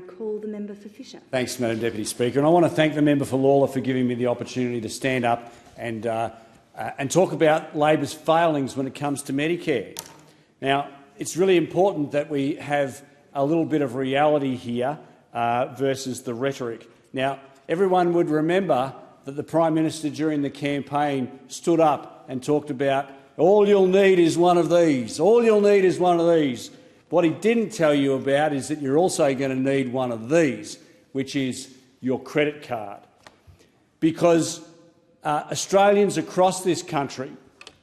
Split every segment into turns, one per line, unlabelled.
call the member for Fisher.
Thanks, Madam Deputy Speaker. And I want to thank the member for Lalor for giving me the opportunity to stand up and talk about Labor's failings when it comes to Medicare. Now, it's really important that we have a little bit of reality here versus the rhetoric. Now, everyone would remember that the Prime Minister during the campaign stood up and talked about all you'll need is one of these, all you'll need is one of these. What he didn't tell you about is that you're also going to need one of these, which is your credit card. Because Australians across this country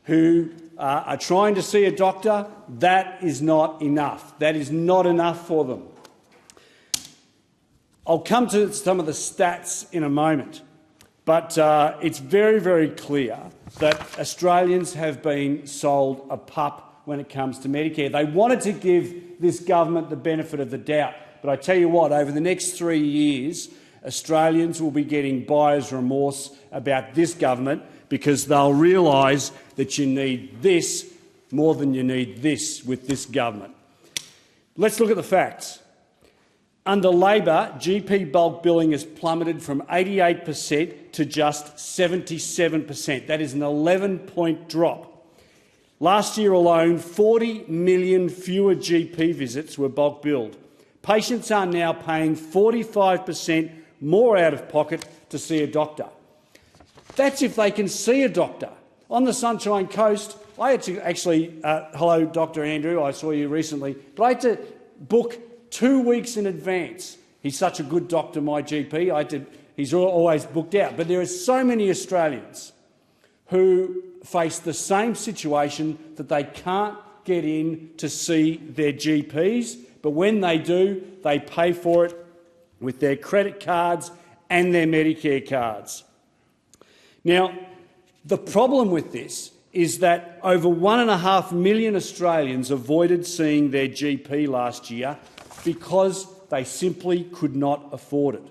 who are trying to see a doctor, that is not enough. That is not enough for them. I'll come to some of the stats in a moment, but it's very, very clear that Australians have been sold a pup when it comes to Medicare. They wanted to give this government the benefit of the doubt, but I tell you what, over the next 3 years, Australians will be getting buyer's remorse about this government because they'll realise that you need this more than you need this with this government. Let's look at the facts. Under Labor, GP bulk billing has plummeted from 88% to just 77%. That is an 11-point drop. Last year alone, 40 million fewer GP visits were bulk billed. Patients are now paying 45% more out of pocket to see a doctor. That's if they can see a doctor. On the Sunshine Coast, I had to actually, hello Dr Andrew, I saw you recently, but I had to book 2 weeks in advance. He's such a good doctor, my GP, he's always booked out. But there are so many Australians who face the same situation that they can't get in to see their GPs, but when they do, they pay for it with their credit cards and their Medicare cards. Now, the problem with this is that over 1.5 million Australians avoided seeing their GP last year because they simply could not afford it.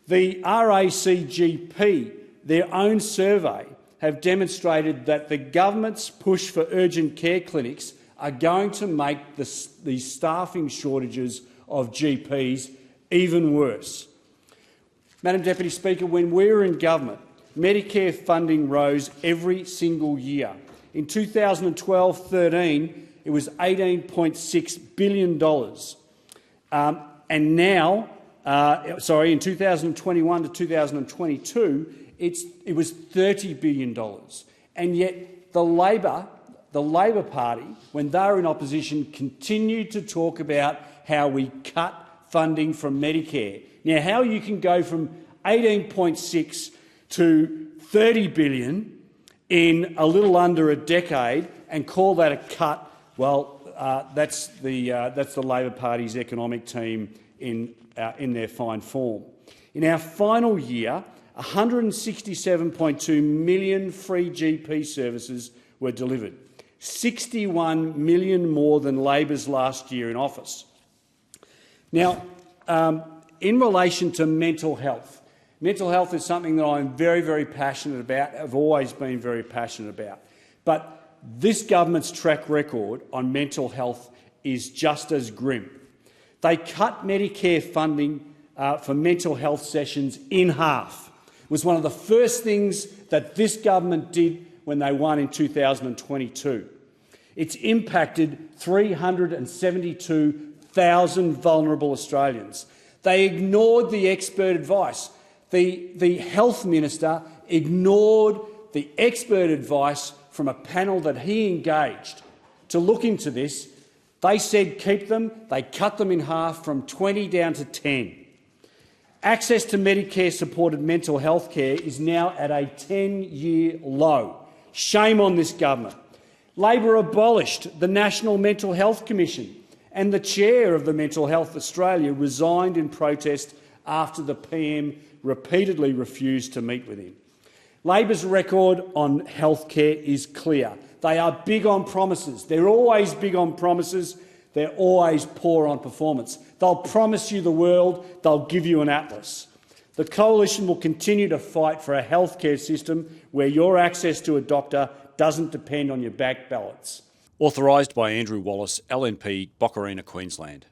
The RACGP, their own survey, have demonstrated that the government's push for urgent care clinics are going to make the staffing shortages of GPs even worse. Madam Deputy Speaker, when we were in government, Medicare funding rose every single year. In 2012-13, it was $18.6 billion. And now, in 2021 to 2022, it was $30 billion. And yet the Labor Party, when they were in opposition, continued to talk about how we cut funding from Medicare. Now, how you can go from 18.6 to 30 billion in a little under a decade and call that a cut, well, that's the Labor Party's economic team in their fine form. In our final year, 167.2 million free GP services were delivered, 61 million more than Labor's last year in office. Now, in relation to mental health is something that I'm very, very passionate about, I've always been very passionate about. But this government's track record on mental health is just as grim. They cut Medicare funding for mental health sessions in half. It was one of the first things that this government did when they won in 2022. It's impacted 372,000 vulnerable Australians. They ignored the expert advice. The health minister ignored the expert advice from a panel that he engaged to look into this. They said keep them. They cut them in half from 20 down to 10. Access to Medicare-supported mental health care is now at a 10-year low. Shame on this government. Labor abolished the National Mental Health Commission, and the chair of the Mental Health Australia resigned in protest after the PM repeatedly refused to meet with him. Labor's record on healthcare is clear. They are big on promises. They're always big on promises. They're always poor on performance. They'll promise you the world. They'll give you an atlas. The Coalition will continue to fight for a healthcare system where your access to a doctor doesn't depend on your bank balance.
Authorised by Andrew Wallace, LNP, Boccarina, Queensland.